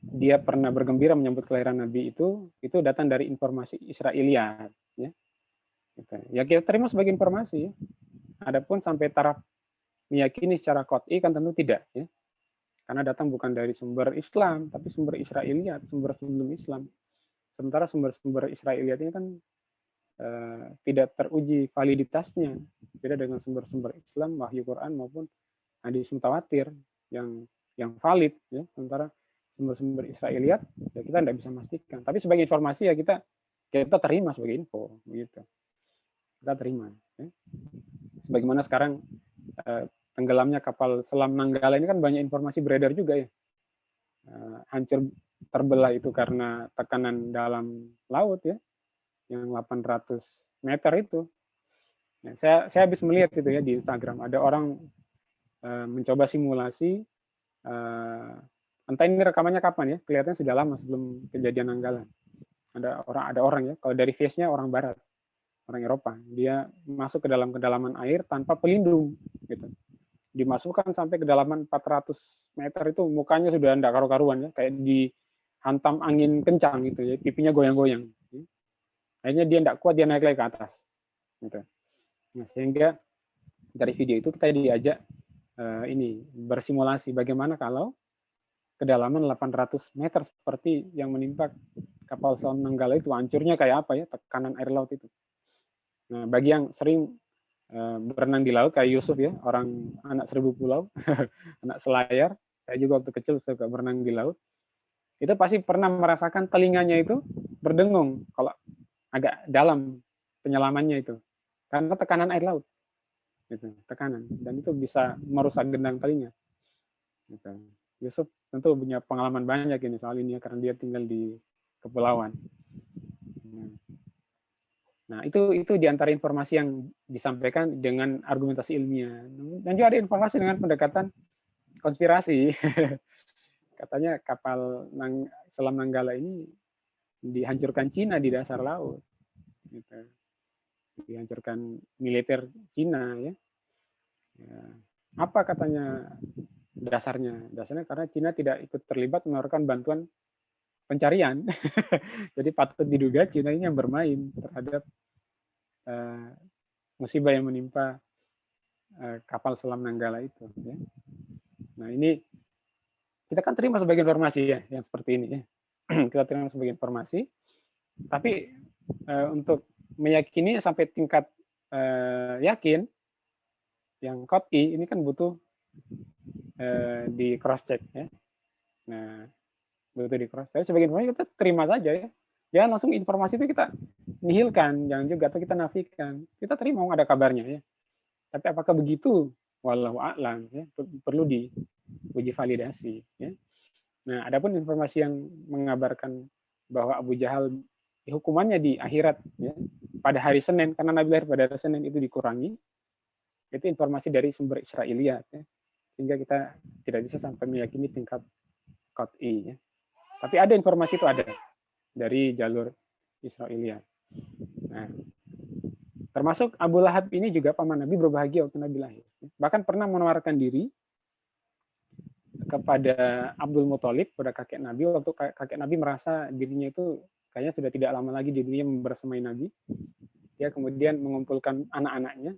dia pernah bergembira menyambut kelahiran Nabi itu datang dari informasi Israiliyat, ya. Ya kita terima sebagai informasi, ya. Adapun sampai taraf meyakini secara qot'i kan tentu tidak, ya. Karena datang bukan dari sumber Islam, tapi sumber Israiliyat, sumber sebelum Islam. Sementara sumber-sumber Israiliyat ini kan tidak teruji validitasnya, beda dengan sumber-sumber Islam, wahyu Quran maupun hadis mutawatir yang valid, ya. Sementara sumber-sumber Israiliyat ya kita tidak bisa memastikan. Tapi sebagai informasi ya kita terima sebagai info, begitu. Kita terima. Ya. Sebagaimana sekarang tenggelamnya kapal selam Nanggala ini kan banyak informasi beredar juga, ya. Hancur terbelah itu karena tekanan dalam laut, ya, yang 800 meter itu. Ya, saya habis melihat itu, ya, di Instagram ada orang mencoba simulasi, entah ini rekamannya kapan, ya, kelihatannya sudah lama sebelum kejadian Nanggala. Ada orang, ya, kalau dari face-nya orang Barat, orang Eropa, dia masuk ke dalam kedalaman air tanpa pelindung, gitu. Dimasukkan sampai kedalaman 400 meter itu mukanya sudah enggak karu-karuan, ya, kayak dihantam angin kencang gitu, ya, pipinya goyang-goyang. Akhirnya dia enggak kuat, dia naik lagi ke atas, gitu. Nah, sehingga dari video itu kita diajak ini bersimulasi bagaimana kalau kedalaman 800 meter seperti yang menimpa kapal selam Nanggala itu, hancurnya kayak apa, ya, tekanan air laut itu. Nah, bagi yang sering berenang di laut kayak Yusuf, ya, orang anak 1000 pulau, anak selayar, saya juga waktu kecil suka berenang di laut, itu pasti pernah merasakan telinganya itu berdengung kalau agak dalam penyelamannya itu, karena tekanan air laut, gitu, tekanan, dan itu bisa merusak gendang telinga. Gitu. Yusuf tentu punya pengalaman banyak ini soal ini, ya, karena dia tinggal di kepulauan. Nah, itu diantara informasi yang disampaikan dengan argumentasi ilmiah. Dan juga ada informasi dengan pendekatan konspirasi. Katanya kapal selam Nanggala ini dihancurkan Cina di dasar laut. Gitu. Dihancurkan militer Cina, ya. Ya. Apa katanya dasarnya? Dasarnya karena Cina tidak ikut terlibat menawarkan bantuan pencarian. Jadi patut diduga Cina ini yang bermain terhadap musibah yang menimpa kapal selam Nanggala itu, ya. Nah, ini kita kan terima sebagai informasi, ya, yang seperti ini, ya. Kita terima sebagai informasi, tapi untuk meyakini sampai tingkat yakin yang qot'i ini kan butuh di cross check, ya. Nah, betul diproses. Tapi sebagai informasi kita terima saja ya. Jangan langsung informasi itu kita nihilkan, jangan juga atau kita nafikan. Kita terima ada kabarnya ya. Tapi apakah begitu? Wallahu a'lam ya. Perlu diuji validasi ya. Nah, adapun informasi yang mengabarkan bahwa Abu Jahal hukumannya di akhirat ya, pada hari Senin karena Nabi lahir pada hari Senin itu dikurangi. Itu informasi dari sumber Israiliyat ya. Sehingga kita tidak bisa sampai meyakini tingkat qat'i ya. Tapi ada informasi itu ada dari jalur Israiliyat. Nah, termasuk Abu Lahab ini juga paman Nabi berbahagia waktu Nabi lahir. Bahkan pernah menawarkan diri kepada Abdul Muthalib, pada kakek Nabi, waktu kakek Nabi merasa dirinya itu kayaknya sudah tidak lama lagi di dunia membersamai Nabi. Dia kemudian mengumpulkan anak-anaknya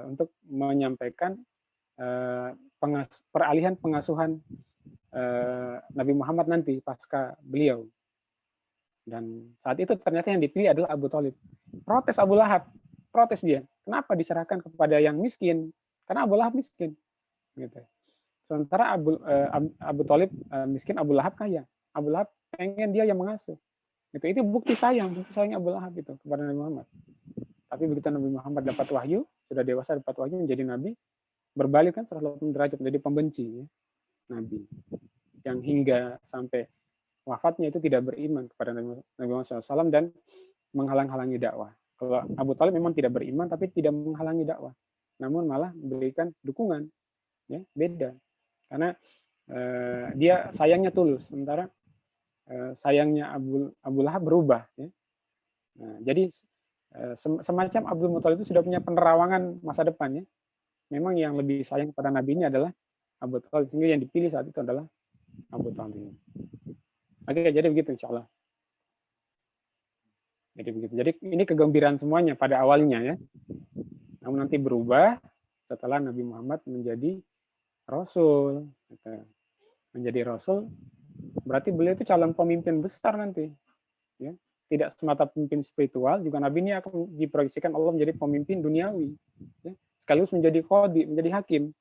untuk menyampaikan peralihan pengasuhan Nabi Muhammad nanti pasca beliau. Dan saat itu ternyata yang dipilih adalah Abu Thalib. Protes Abu Lahab, protes dia. Kenapa diserahkan kepada yang miskin? Karena Abu Lahab miskin. Gitu. Sementara Abu Thalib miskin, Abu Lahab kaya. Abu Lahab pengen dia yang mengasuh. Itu bukti sayangnya Abu Lahab itu kepada Nabi Muhammad. Tapi begitu Nabi Muhammad dapat wahyu, sudah dewasa dapat wahyu menjadi nabi, berbalik kan 180 derajat menjadi pembenci ya, nabi. Yang hingga sampai wafatnya itu tidak beriman kepada Nabi Muhammad SAW dan menghalang-halangi dakwah. Kalau Abu Thalib memang tidak beriman tapi tidak menghalangi dakwah, namun malah memberikan dukungan, ya beda. Karena dia sayangnya tulus, sementara sayangnya Abu Lahab berubah. Ya. Nah, jadi semacam Abdul Muthalib itu sudah punya penerawangan masa depan. Ya. Memang yang lebih sayang pada Nabi ini adalah Abu Thalib, sehingga yang dipilih saat itu adalah Abu Thalib. Oke, jadi begitu insya Allah. Jadi begitu. Jadi ini kegembiraan semuanya pada awalnya ya. Namun nanti berubah setelah Nabi Muhammad menjadi Rasul. Menjadi Rasul berarti beliau itu calon pemimpin besar nanti. Ya. Tidak semata pemimpin spiritual, juga Nabi ini akan diproyeksikan Allah menjadi pemimpin duniawi. Ya. Sekaligus menjadi qadhi, menjadi hakim.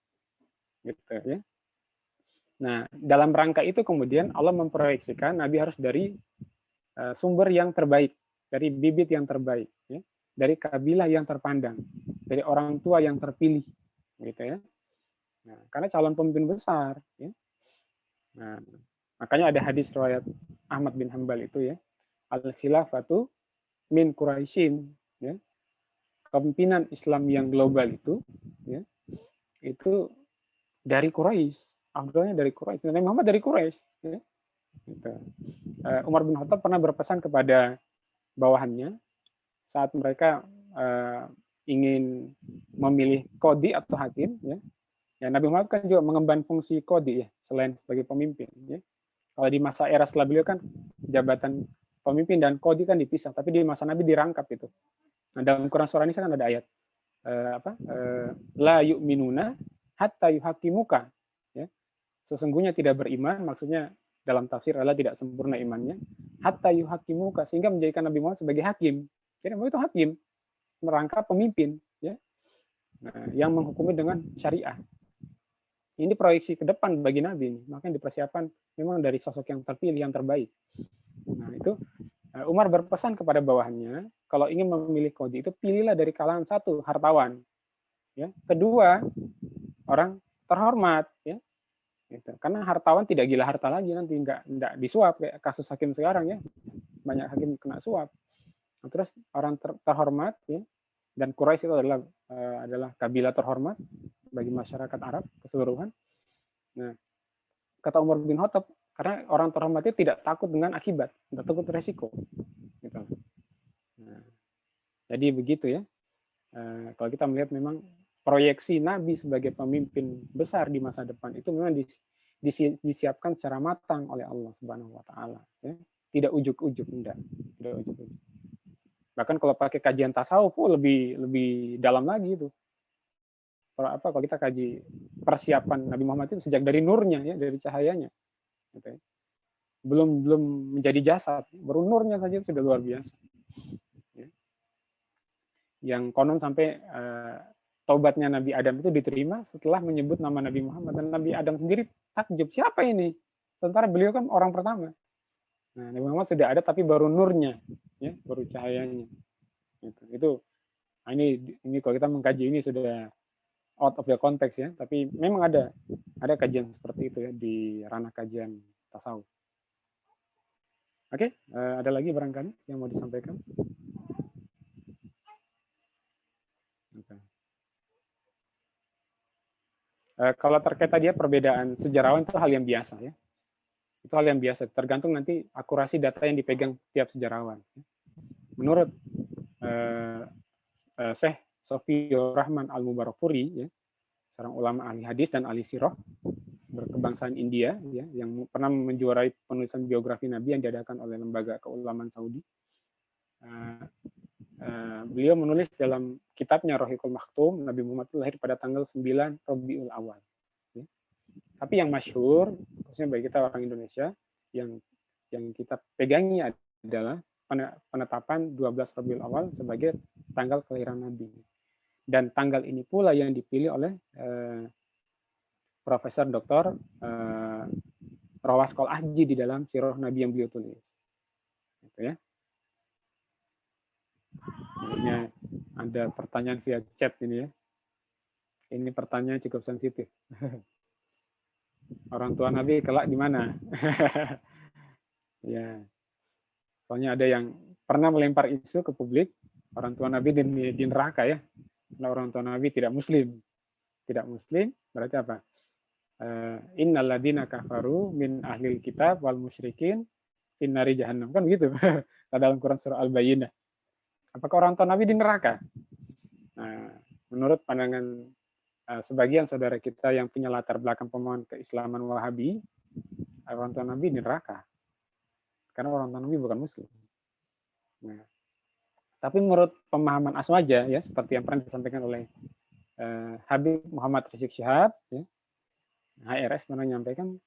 Gitu ya. Nah, dalam rangka itu kemudian Allah memproyeksikan Nabi harus dari sumber yang terbaik, dari bibit yang terbaik, ya, dari kabilah yang terpandang, dari orang tua yang terpilih, gitu ya. Nah, karena calon pemimpin besar, ya. Nah, makanya ada hadis riwayat Ahmad bin Hanbal itu ya, al-khilafatu min Quraisyin, ya. Kepemimpinan Islam yang global itu, ya, itu dari Quraisy. Abdullah dari Quraisy, Nabi Muhammad dari Quraisy. Ya. Gitu. Umar bin Khattab pernah berpesan kepada bawahannya saat mereka ingin memilih qadhi atau hakim. Ya. Ya, Nabi Muhammad kan juga mengemban fungsi qadhi ya, selain sebagai pemimpin. Ya. Kalau di masa era setelah beliau kan jabatan pemimpin dan qadhi kan dipisah, tapi di masa Nabi dirangkap itu. Nah, dalam Quran surah ini kan ada ayat la yu'minuna hatta yuhakimuka. Sesungguhnya tidak beriman, maksudnya dalam tafsir adalah tidak sempurna imannya, hatta yuhakimuka, sehingga menjadikan Nabi Muhammad sebagai hakim. Jadi Nabi itu hakim, merangkap pemimpin, ya, nah, yang menghukumi dengan syariah. Ini proyeksi ke depan bagi Nabi, makanya dipersiapkan memang dari sosok yang terpilih, yang terbaik. Nah itu Umar berpesan kepada bawahannya, kalau ingin memilih qadhi itu pilihlah dari kalangan satu, hartawan, ya, kedua, orang terhormat, ya. Gitu. Karena hartawan tidak gila harta lagi, nanti nggak disuap kayak kasus hakim sekarang ya, banyak hakim kena suap. Nah, terus orang terhormat ya, dan Quraisy itu adalah kabilah terhormat bagi masyarakat Arab keseluruhan. Nah, kata Umar bin Khattab, karena orang terhormat itu tidak takut dengan akibat, tidak takut resiko. Gitu. Nah, jadi begitu ya. Kalau kita melihat memang proyeksi Nabi sebagai pemimpin besar di masa depan itu memang disiapkan secara matang oleh Allah Subhanahu wa taala, ya. Tidak ujuk-ujuk, tidak ujuk-ujuk. Bahkan kalau pakai kajian tasawuf lebih dalam lagi itu. Kalau kita kaji persiapan Nabi Muhammad itu sejak dari nurnya ya, dari cahayanya. Gitu ya. Belum menjadi jasad, baru nurnya saja sudah luar biasa. Ya. Yang konon sampai taubatnya Nabi Adam itu diterima setelah menyebut nama Nabi Muhammad, dan Nabi Adam sendiri takjub, siapa ini sementara beliau kan orang pertama. Nah, Nabi Muhammad sudah ada tapi baru nurnya, ya, baru cahayanya. Itu nah ini kalau kita mengkaji ini sudah out of the context ya, tapi memang ada kajian seperti itu ya di ranah kajian tasawuf. Oke, ada lagi barangkali yang mau disampaikan? Okay. Kalau terkait tadi ya perbedaan sejarawan itu hal yang biasa ya. Itu hal yang biasa, tergantung nanti akurasi data yang dipegang tiap sejarawan. Menurut Syekh Sofiyur Rahman Al-Mubarakpuri, ya, seorang ulama ahli hadis dan ahli sirah berkebangsaan India, ya, yang pernah menjuarai penulisan biografi Nabi yang diadakan oleh lembaga keulamaan Saudi. Beliau menulis dalam kitabnya Rohiqul Maktum, Nabi Muhammad itu lahir pada tanggal 9 Rabiul Awal. Ya. Tapi yang masyhur, khususnya bagi kita orang Indonesia, yang kita pegangi adalah penetapan 12 Rabiul Awal sebagai tanggal kelahiran Nabi. Dan tanggal ini pula yang dipilih oleh Profesor Dr. Rawas Kol Ahji di dalam Sirah Nabi yang beliau tulis. Gitu ya. Ini ada pertanyaan via chat ini ya. Ini pertanyaan cukup sensitif. Orang tua Nabi kelak di mana? Ya. Soalnya ada yang pernah melempar isu ke publik, orang tua Nabi di neraka ya. Karena orang tua Nabi tidak muslim. Tidak muslim berarti apa? Innal ladzina kafaru min ahlil kitab wal musyrikin finnari jahannam. Kan begitu. Dalam Quran surah Al-Bayyinah. Apakah orang tua Nabi di neraka? Nah, menurut pandangan sebagian saudara kita yang punya latar belakang pemahaman keislaman Wahabi, orang tua Nabi di neraka. Karena orang tua Nabi bukan muslim. Nah, tapi menurut pemahaman Aswaja ya, seperti yang pernah disampaikan oleh Habib Muhammad Rizik Syihab, ya, HRS pernah menyampaikan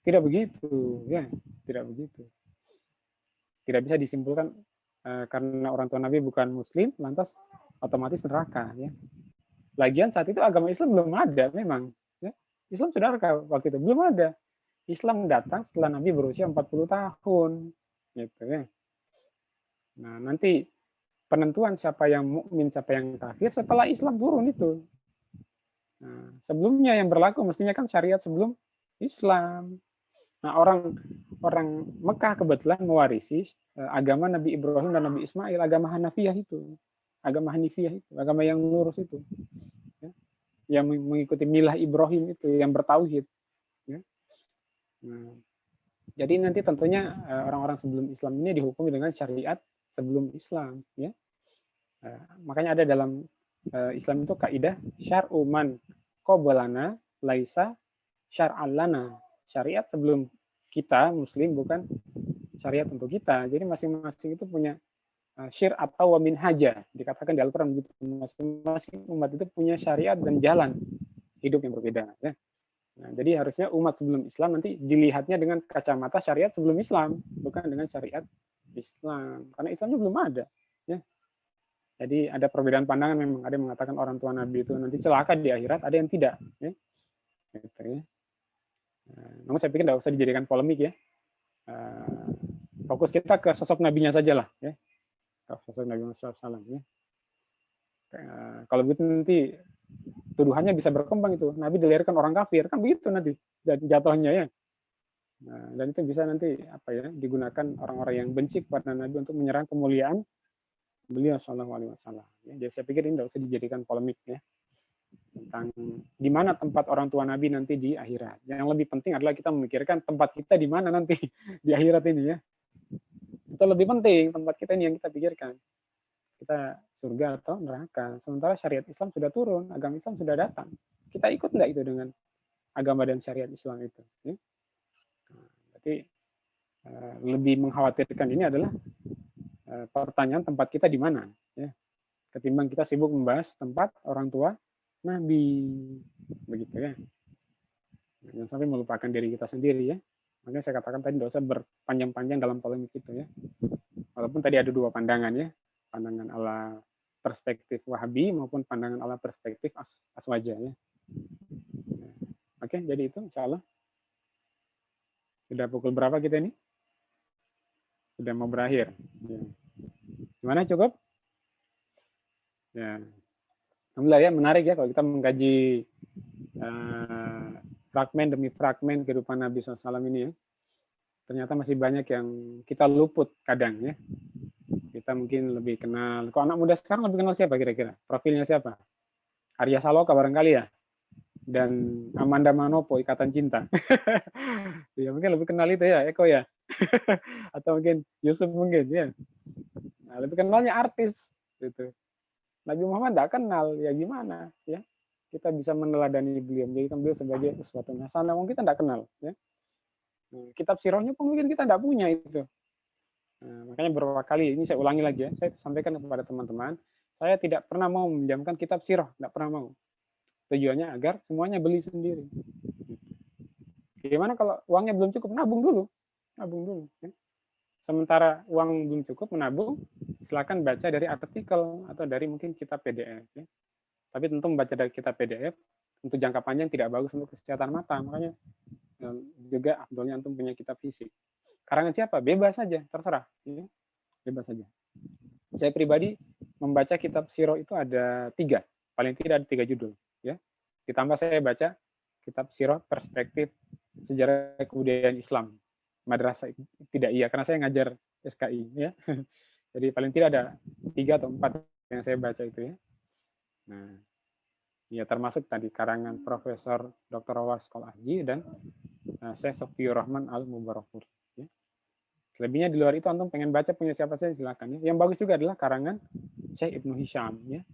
tidak begitu, ya, tidak begitu. Tidak bisa disimpulkan karena orang tua Nabi bukan muslim, lantas otomatis neraka. Ya. Lagian saat itu agama Islam belum ada memang. Ya. Islam sudah ada waktu itu, belum ada. Islam datang setelah Nabi berusia 40 tahun. Gitu, ya. Nah, nanti penentuan siapa yang mukmin, siapa yang kafir setelah Islam turun itu. Nah, sebelumnya yang berlaku mestinya kan syariat sebelum Islam. Nah, orang Mekah kebetulan mewarisi agama Nabi Ibrahim dan Nabi Ismail, agama Hanafiyah itu. Agama Hanifiyah itu, agama yang lurus itu. Ya. Yang mengikuti milah Ibrahim itu, yang bertauhid. Ya. Nah, jadi nanti tentunya orang-orang sebelum Islam ini dihukumi dengan syariat sebelum Islam. Ya. Makanya ada dalam Islam itu kaidah syar'u man qablana laisa syar'an lana. Syariat sebelum kita muslim bukan syariat untuk kita. Jadi masing-masing itu punya syir' atau wamin haja. Dikatakan di Al-Quran begitu. Masing-masing umat itu punya syariat dan jalan hidup yang berbeda. Ya. Nah, jadi harusnya umat sebelum Islam nanti dilihatnya dengan kacamata syariat sebelum Islam, bukan dengan syariat Islam. Karena Islamnya belum ada. Ya. Jadi ada perbedaan pandangan memang. Ada yang mengatakan orang tua Nabi itu nanti celaka di akhirat, ada yang tidak. Ya. Gitu, ya. Namun saya pikir tidak usah dijadikan polemik ya. Fokus kita ke sosok nabinya saja lah ya. Ke sosok Nabi Muhammad SAW ya. Kalau begitu nanti tuduhannya bisa berkembang itu. Nabi dilahirkan orang kafir kan begitu nanti jatuhnya ya. Nah, dan itu bisa nanti apa ya digunakan orang-orang yang benci kepada Nabi untuk menyerang kemuliaan beliau Shallallahu Alaihi Wasallam. Ya, jadi saya pikir ini tidak usah dijadikan polemik ya. Tentang di mana tempat orang tua Nabi nanti di akhirat. Yang lebih penting adalah kita memikirkan tempat kita di mana nanti di akhirat ini ya. Itu lebih penting tempat kita ini yang kita pikirkan. Kita surga atau neraka. Sementara syariat Islam sudah turun, agama Islam sudah datang. Kita ikut enggak itu dengan agama dan syariat Islam itu? Ya? Nah, berarti lebih mengkhawatirkan ini adalah pertanyaan tempat kita di mana. Ya? Ketimbang kita sibuk membahas tempat orang tua Nabi, begitu ya. Jangan sampai melupakan diri kita sendiri ya. Makanya saya katakan tadi tidak usah berpanjang-panjang dalam polemik itu ya. Walaupun tadi ada dua pandangan ya, pandangan ala perspektif Wahabi maupun pandangan ala perspektif Aswaja ya. Oke, jadi itu insya Allah. Sudah pukul berapa kita ini? Sudah mau berakhir. Ya. Gimana, cukup? Ya. Alhamdulillah ya, menarik ya kalau kita mengkaji fragmen demi fragmen kehidupan Nabi SAW ini ya. Ternyata masih banyak yang kita luput kadang ya. Kita mungkin lebih kenal. Kok anak muda sekarang lebih kenal siapa kira-kira? Profilnya siapa? Arya Saloka barangkali ya. Dan Amanda Manopo, Ikatan Cinta. Ya mungkin lebih kenal itu ya, Eko ya. Atau mungkin Yusuf mungkin ya. Nah, lebih kenalnya artis gitu. Nabi Muhammad tidak kenal, ya gimana ya? Kita bisa meneladani beliau, menjadikan beliau sebagai sesuatu hasanah, namun kita tidak kenal ya. Kitab sirahnya pun mungkin kita tidak punya itu. Makanya beberapa kali ini saya ulangi lagi ya, saya sampaikan kepada teman-teman, saya tidak pernah mau meminjamkan kitab sirah, tidak pernah mau. Tujuannya agar semuanya beli sendiri. Gimana kalau uangnya belum cukup, nabung dulu ya. Sementara uang belum cukup menabung, silakan baca dari artikel atau dari mungkin kitab PDF ya. Tapi tentu membaca dari kitab PDF untuk jangka panjang tidak bagus untuk kesehatan mata, makanya juga afdolnya antum punya kitab fisik. Karangan siapa? Bebas saja, terserah ya. Bebas saja. Saya pribadi membaca kitab sirah itu ada 3, paling tidak ada 3 judul ya. Ditambah saya baca kitab sirah perspektif sejarah kebudayaan Islam. Madrasah tidak iya karena saya ngajar SKI ya. Jadi paling tidak ada 3 atau 4 yang saya baca itu ya. Nah, ya termasuk tadi karangan Profesor Dr. Awas Kolahji dan Syekh Sofiur Rahman Al-Mubarakpur ya. Selebihnya di luar itu antum pengen baca punya siapa saja silakan ya. Yang bagus juga adalah karangan Syekh Ibnu Hisham ya.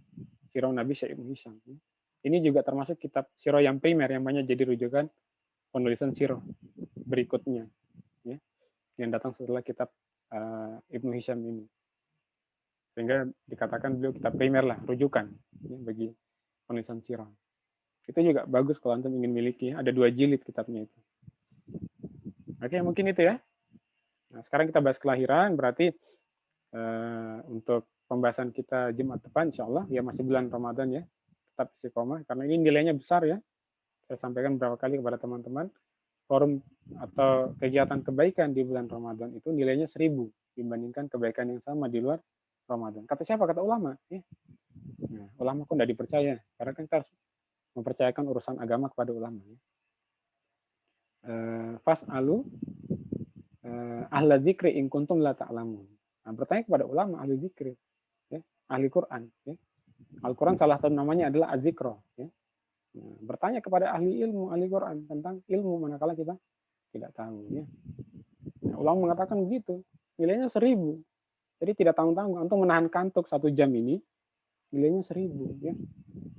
Sirah Nabi Syekh Ibnu Hisham ya. Ini juga termasuk kitab sirah yang primer yang banyak jadi rujukan penulisan sirah berikutnya ya, yang datang setelah kitab Ibnu Hisham ini, sehingga dikatakan beliau kitab primer lah, rujukan ya, bagi penulisan sirah. Itu juga bagus kalau antum ingin miliki, ada 2 jilid kitabnya itu. Oke, mungkin itu ya. Nah, sekarang kita bahas kelahiran, berarti untuk pembahasan kita Jumat depan insya Allah ya masih bulan Ramadan ya, tetap istiqomah karena ini nilainya besar ya. Saya sampaikan beberapa kali kepada teman-teman, forum atau kegiatan kebaikan di bulan Ramadan itu nilainya 1000 dibandingkan kebaikan yang sama di luar Ramadan. Kata siapa? Kata ulama. Ya. Nah, ulama pun tidak dipercaya, karena kan kita harus mempercayakan urusan agama kepada ulama. Ya. Fas'alu ahla dzikri in kuntum la ta'lamun. Nah, bertanya kepada ulama ahli dzikri, ya, ahli Quran. Ya. Al-Quran salah satu namanya adalah az-zikra. Ya. Nah, bertanya kepada ahli ilmu, ahli Quran tentang ilmu manakala kita tidak tahu. Ya. Nah, ulama mengatakan begitu, nilainya 1000. Jadi tidak tanggung-tanggung. Antum menahan kantuk 1 jam ini, nilainya 1000. Ya.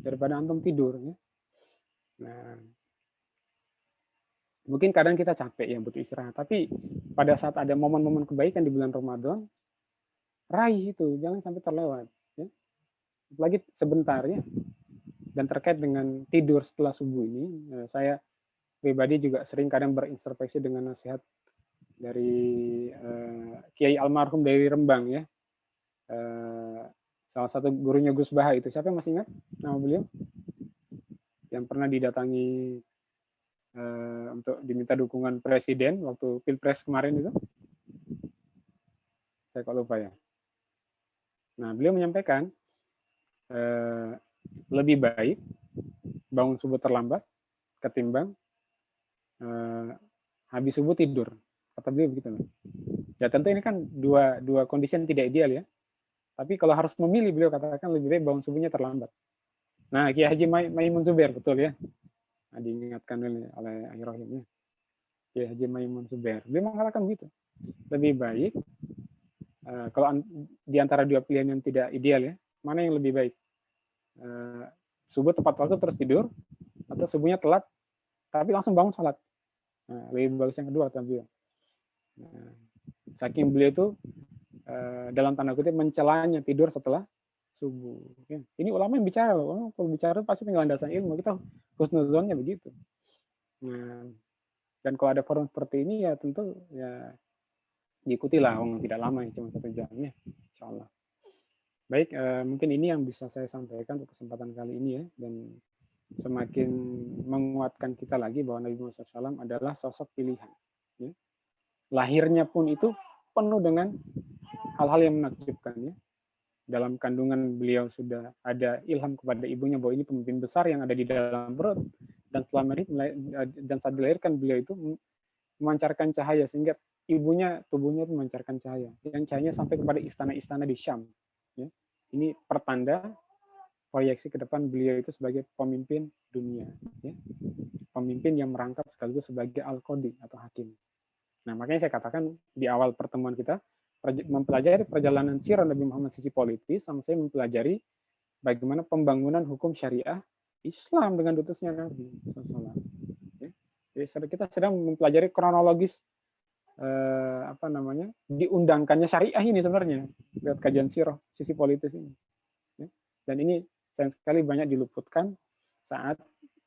Daripada antum tidur. Ya. Nah, mungkin kadang kita capek ya butuh istirahat. Tapi pada saat ada momen-momen kebaikan di bulan Ramadan, raih itu, jangan sampai terlewat. Ya. Apalagi sebentar ya. Dan terkait dengan tidur setelah subuh ini, saya pribadi juga sering kadang berintrospeksi dengan nasihat dari Kiai almarhum dari Rembang ya, salah satu gurunya Gus Baha itu, siapa yang masih ingat nama beliau yang pernah didatangi untuk diminta dukungan presiden waktu pilpres kemarin itu, saya kok lupa ya. Nah beliau menyampaikan lebih baik bangun subuh terlambat ketimbang habis subuh tidur, kata beliau begitu. Ya tentu ini kan dua kondisi yang tidak ideal ya. Tapi kalau harus memilih, beliau katakan lebih baik bangun subuhnya terlambat. Nah, Kiai Haji Maimun Zubair, betul ya. Nah, diingatkan oleh Akhir-Rahimnya. Kiai Haji Maimun Zubair. Beliau mengatakan begitu. Lebih baik, kalau di antara 2 pilihan yang tidak ideal ya, mana yang lebih baik? Subuh tepat waktu terus tidur, atau subuhnya telat, tapi langsung bangun sholat. Nah, lebih bagus yang kedua, kata beliau. Nah, saking beliau itu dalam tanda kutip mencelanya tidur setelah subuh. Ya. Ini ulama yang bicara loh. Kalau bicara pasti penjelasan ilmu, kita husnuzonnya begitu. Nah, dan kalau ada forum seperti ini ya tentu ya diikutilah, tidak lama ya, cuma 1 jam ya, insya Allah. Baik, mungkin ini yang bisa saya sampaikan untuk kesempatan kali ini ya, dan semakin menguatkan kita lagi bahwa Nabi Muhammad SAW adalah sosok pilihan. Ya. lahirnya pun itu penuh dengan hal-hal yang menakjubkan ya. Dalam kandungan beliau sudah ada ilham kepada ibunya bahwa ini pemimpin besar yang ada di dalam perut, dan dan saat dilahirkan beliau itu memancarkan cahaya sehingga ibunya, tubuhnya itu memancarkan cahaya. Yang cahayanya sampai kepada istana-istana di Syam. Ya. Ini pertanda proyeksi ke depan beliau itu sebagai pemimpin dunia. Ya. Pemimpin yang merangkap sekaligus sebagai al-qadi atau hakim. Nah, makanya saya katakan di awal pertemuan kita, mempelajari perjalanan sirah Nabi Muhammad sisi politis, sama saya mempelajari bagaimana pembangunan hukum syariah Islam dengan diutusnya Nabi SAW. Ya. Jadi kita sedang mempelajari kronologis diundangkannya syariah ini sebenarnya lewat kajian sirah sisi politis ini. Ya. Dan ini sayang sekali banyak diluputkan saat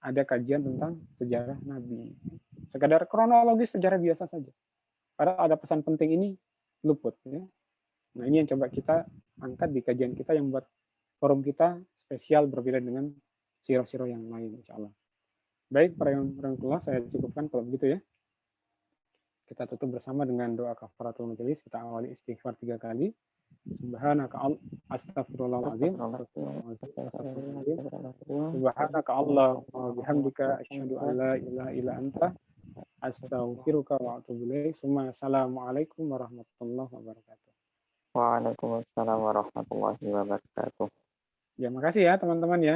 ada kajian tentang sejarah Nabi. Sekadar kronologis sejarah biasa saja. Padahal ada pesan penting ini luput. Ya. Nah ini yang coba kita angkat di kajian kita yang buat forum kita spesial berbeda dengan siro-siro yang lain, insya Allah. Baik, para yang rahmatullah, saya cukupkan kalau begitu ya. Kita tutup bersama dengan doa kafaratul majelis. Kita awali istighfar 3 kali. Subhanaka astagfirullahaladzim. Subhanaka Allah wa bihamdika asyhadu an la ilaha illa anta astaghfiruka wa atubu ilaik. Assalamualaikum warahmatullahi wabarakatuh. Waalaikumsalam warahmatullahi wabarakatuh. Ya, makasih ya teman-teman ya.